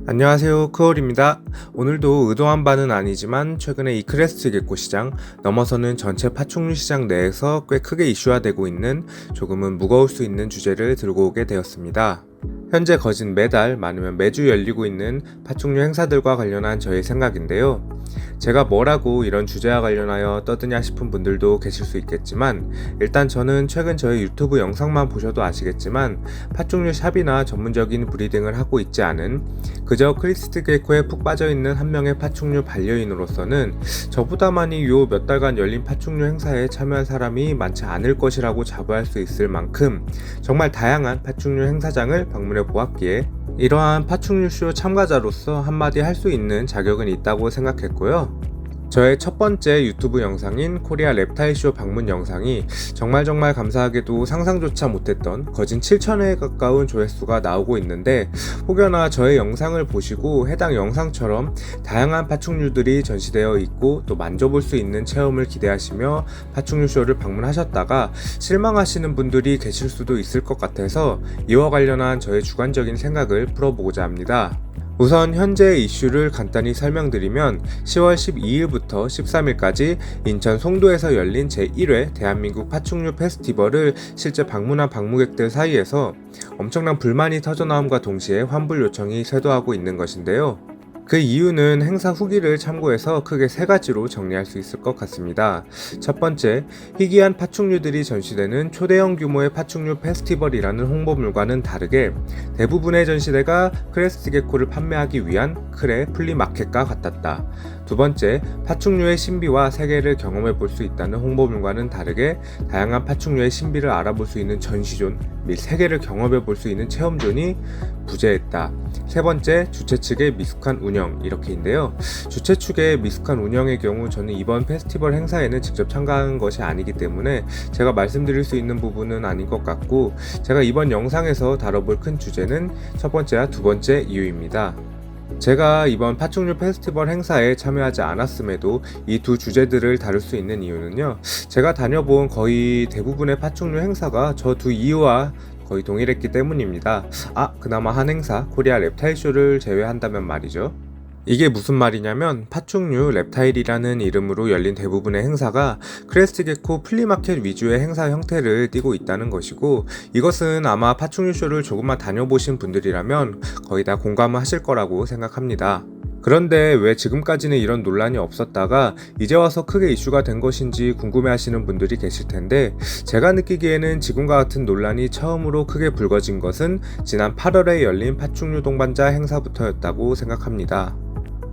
안녕하세요, 크홀입니다. 오늘도 의도한 바는 아니지만 최근에 이 크레스트 개코 시장 넘어서는 전체 파충류 시장 내에서 꽤 크게 이슈화되고 있는 조금은 무거울 수 있는 주제를 들고 오게 되었습니다. 현재 거진 매달 많으면 매주 열리고 있는 파충류 행사들과 관련한 저의 생각인데요. 제가 뭐라고 이런 주제와 관련하여 떠드냐 싶은 분들도 계실 수 있겠지만, 일단 저는 최근 저의 유튜브 영상만 보셔도 아시겠지만 파충류 샵이나 전문적인 브리딩을 하고 있지 않은 그저 크레스트 개코에 푹 빠져있는 한 명의 파충류 반려인으로서는 저보다 많이 요 몇 달간 열린 파충류 행사에 참여한 사람이 많지 않을 것이라고 자부할 수 있을 만큼 정말 다양한 파충류 행사장을 방문해 보았기에 이러한 파충류쇼 참가자로서 한마디 할 수 있는 자격은 있다고 생각했고요. 저의 첫 번째 유튜브 영상인 코리아 랩타일쇼 방문 영상이 정말 감사하게도 상상조차 못했던 거진 7,000회에 가까운 조회수가 나오고 있는데, 혹여나 저의 영상을 보시고 해당 영상처럼 다양한 파충류들이 전시되어 있고 또 만져볼 수 있는 체험을 기대하시며 파충류쇼를 방문하셨다가 실망하시는 분들이 계실 수도 있을 것 같아서 이와 관련한 저의 주관적인 생각을 풀어보고자 합니다. 우선 현재 이슈를 간단히 설명드리면 10월 12일부터 13일까지 인천 송도에서 열린 제1회 대한민국 파충류 페스티벌을 실제 방문한 방문객들 사이에서 엄청난 불만이 터져나옴과 동시에 환불 요청이 쇄도하고 있는 것인데요. 그 이유는 행사 후기를 참고해서 크게 세 가지로 정리할 수 있을 것 같습니다. 첫 번째, 희귀한 파충류들이 전시되는 초대형 규모의 파충류 페스티벌이라는 홍보물과는 다르게 대부분의 전시대가 크레스트 개코를 판매하기 위한 크레 플리마켓과 같았다. 두 번째, 파충류의 신비와 세계를 경험해 볼 수 있다는 홍보물과는 다르게 다양한 파충류의 신비를 알아볼 수 있는 전시존 및 세계를 경험해 볼 수 있는 체험존이 부재했다. 세 번째, 주최 측의 미숙한 운영, 이렇게인데요. 주최 측의 미숙한 운영의 경우 저는 이번 페스티벌 행사에는 직접 참가한 것이 아니기 때문에 제가 말씀드릴 수 있는 부분은 아닌 것 같고, 제가 이번 영상에서 다뤄볼 큰 주제는 첫 번째와 두 번째 이유입니다. 제가 이번 파충류 페스티벌 행사에 참여하지 않았음에도 이 두 주제들을 다룰 수 있는 이유는요, 제가 다녀본 거의 대부분의 파충류 행사가 저 두 이유와 거의 동일했기 때문입니다. 그나마 한 행사, 코리아 랩타일쇼를 제외한다면 말이죠. 이게 무슨 말이냐면, 파충류 랩타일이라는 이름으로 열린 대부분의 행사가 크레스트 개코 플리마켓 위주의 행사 형태를 띠고 있다는 것이고, 이것은 아마 파충류 쇼를 조금만 다녀보신 분들이라면 거의 다 공감을 하실 거라고 생각합니다. 그런데 왜 지금까지는 이런 논란이 없었다가 이제 와서 크게 이슈가 된 것인지 궁금해하시는 분들이 계실 텐데, 제가 느끼기에는 지금과 같은 논란이 처음으로 크게 불거진 것은 지난 8월에 열린 파충류 동반자 행사부터였다고 생각합니다.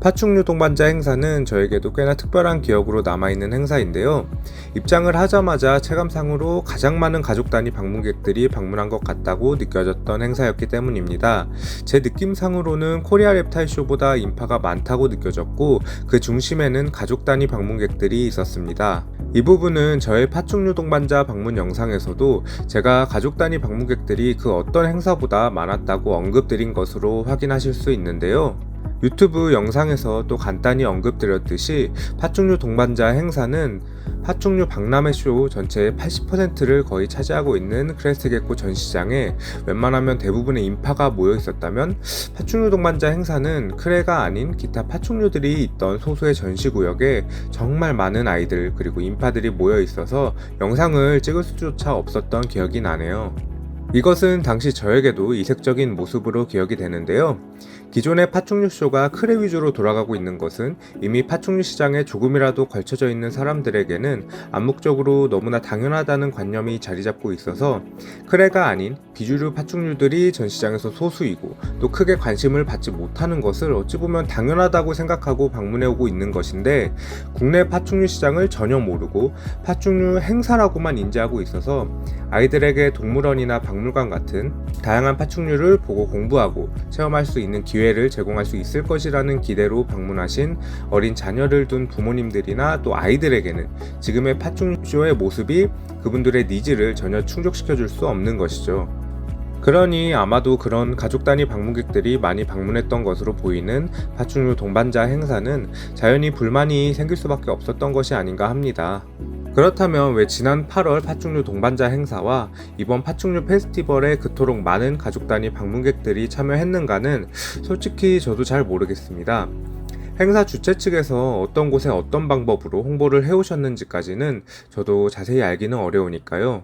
파충류 동반자 행사는 저에게도 꽤나 특별한 기억으로 남아있는 행사인데요. 입장을 하자마자 체감상으로 가장 많은 가족 단위 방문객들이 방문한 것 같다고 느껴졌던 행사였기 때문입니다. 제 느낌상으로는 코리아 랩타일 쇼보다 인파가 많다고 느껴졌고, 그 중심에는 가족 단위 방문객들이 있었습니다. 이 부분은 저의 파충류 동반자 방문 영상에서도 제가 가족 단위 방문객들이 그 어떤 행사보다 많았다고 언급드린 것으로 확인하실 수 있는데요. 유튜브 영상에서 또 간단히 언급드렸듯이 파충류 동반자 행사는 파충류 박람회 쇼 전체의 80%를 거의 차지하고 있는 크레스트 개코 전시장에 웬만하면 대부분의 인파가 모여 있었다면, 파충류 동반자 행사는 크레가 아닌 기타 파충류들이 있던 소수의 전시구역에 정말 많은 아이들 그리고 인파들이 모여 있어서 영상을 찍을 수조차 없었던 기억이 나네요. 이것은 당시 저에게도 이색적인 모습으로 기억이 되는데요. 기존의 파충류 쇼가 크레 위주로 돌아가고 있는 것은 이미 파충류 시장에 조금이라도 걸쳐져 있는 사람들에게는 암묵적으로 너무나 당연하다는 관념이 자리 잡고 있어서 크레가 아닌 비주류 파충류들이 전시장에서 소수이고 또 크게 관심을 받지 못하는 것을 어찌 보면 당연하다고 생각하고 방문해 오고 있는 것인데, 국내 파충류 시장을 전혀 모르고 파충류 행사라고만 인지하고 있어서 아이들에게 동물원이나 박물관 같은 다양한 파충류를 보고 공부하고 체험할 수 있는 기회를 제공할 수 있을 것이라는 기대로 방문하신 어린 자녀를 둔 부모님들이나 또 아이들에게는 지금의 파충류쇼의 모습이 그분들의 니즈를 전혀 충족시켜 줄 수 없는 것이죠. 그러니 아마도 그런 가족 단위 방문객들이 많이 방문했던 것으로 보이는 파충류 동반자 행사는 자연히 불만이 생길 수밖에 없었던 것이 아닌가 합니다. 그렇다면 왜 지난 8월 파충류 동반자 행사와 이번 파충류 페스티벌에 그토록 많은 가족 단위 방문객들이 참여했는가는 솔직히 저도 잘 모르겠습니다. 행사 주최 측에서 어떤 곳에 어떤 방법으로 홍보를 해오셨는지까지는 저도 자세히 알기는 어려우니까요.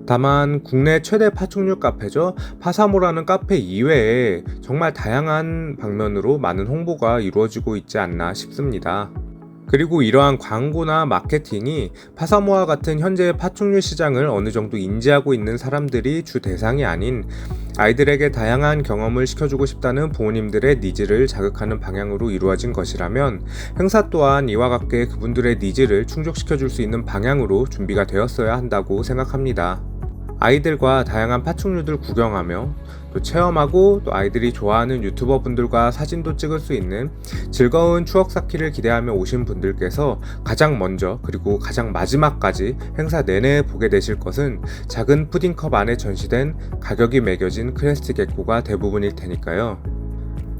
다만 국내 최대 파충류 카페죠. 파사모라는 카페 이외에 정말 다양한 방면으로 많은 홍보가 이루어지고 있지 않나 싶습니다. 그리고 이러한 광고나 마케팅이 파사모와 같은 현재의 파충류 시장을 어느 정도 인지하고 있는 사람들이 주 대상이 아닌 아이들에게 다양한 경험을 시켜주고 싶다는 부모님들의 니즈를 자극하는 방향으로 이루어진 것이라면 행사 또한 이와 같게 그분들의 니즈를 충족시켜줄 수 있는 방향으로 준비가 되었어야 한다고 생각합니다. 아이들과 다양한 파충류들 구경하며 또 체험하고 또 아이들이 좋아하는 유튜버 분들과 사진도 찍을 수 있는 즐거운 추억 쌓기를 기대하며 오신 분들께서 가장 먼저 그리고 가장 마지막까지 행사 내내 보게 되실 것은 작은 푸딩컵 안에 전시된 가격이 매겨진 크레스트 게코가 대부분일 테니까요.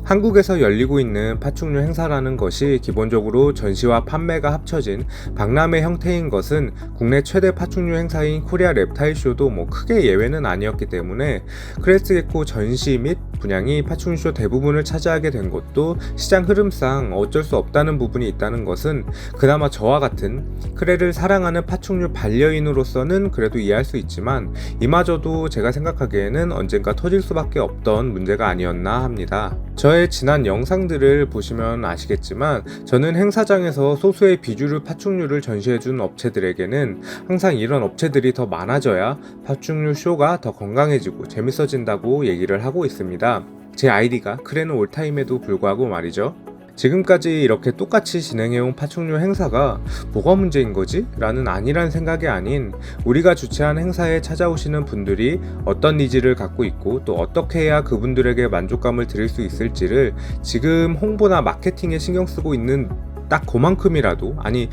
한국에서 열리고 있는 파충류 행사라는 것이 기본적으로 전시와 판매가 합쳐진 박람회 형태인 것은 국내 최대 파충류 행사인 코리아 랩타일 쇼도 크게 예외는 아니었기 때문에 크레스트 게코 전시 및 분양이 파충류쇼 대부분을 차지하게 된 것도 시장 흐름상 어쩔 수 없다는 부분이 있다는 것은 그나마 저와 같은 크레를 사랑하는 파충류 반려인으로서는 그래도 이해할 수 있지만 이마저도 제가 생각하기에는 언젠가 터질 수밖에 없던 문제가 아니었나 합니다. 저의 지난 영상들을 보시면 아시겠지만 저는 행사장에서 소수의 비주류 파충류를 전시해준 업체들에게는 항상 이런 업체들이 더 많아져야 파충류 쇼가 더 건강해지고 재밌어진다고 얘기를 하고 있습니다. 제 아이디가 크레는 올타임에도 불구하고 말이죠. 지금까지 이렇게 똑같이 진행해온 파충류 행사가 뭐가 문제인 거지? 라는 아니란 생각이 아닌 우리가 주최한 행사에 찾아오시는 분들이 어떤 니즈를 갖고 있고 또 어떻게 해야 그분들에게 만족감을 드릴 수 있을지를 지금 홍보나 마케팅에 신경 쓰고 있는 딱 그만큼이라도 아니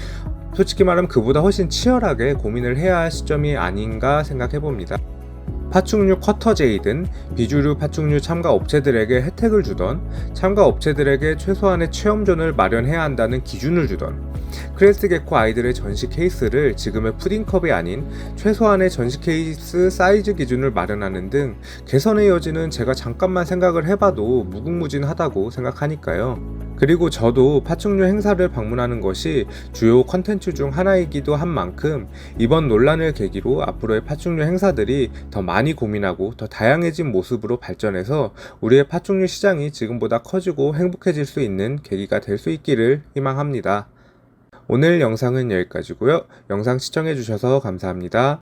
솔직히 말하면 그보다 훨씬 치열하게 고민을 해야 할 시점이 아닌가 생각해봅니다. 파충류 쿼터제이든 비주류 파충류 참가 업체들에게 혜택을 주던 참가 업체들에게 최소한의 체험존을 마련해야 한다는 기준을 주던 크레스트 게코 아이들의 전시 케이스를 지금의 푸딩컵이 아닌 최소한의 전시 케이스 사이즈 기준을 마련하는 등 개선의 여지는 제가 잠깐만 생각을 해봐도 무궁무진하다고 생각하니까요. 그리고 저도 파충류 행사를 방문하는 것이 주요 컨텐츠 중 하나이기도 한 만큼 이번 논란을 계기로 앞으로의 파충류 행사들이 더 많이 고민하고 더 다양해진 모습으로 발전해서 우리의 파충류 시장이 지금보다 커지고 행복해질 수 있는 계기가 될 수 있기를 희망합니다. 오늘 영상은 여기까지고요. 영상 시청해주셔서 감사합니다.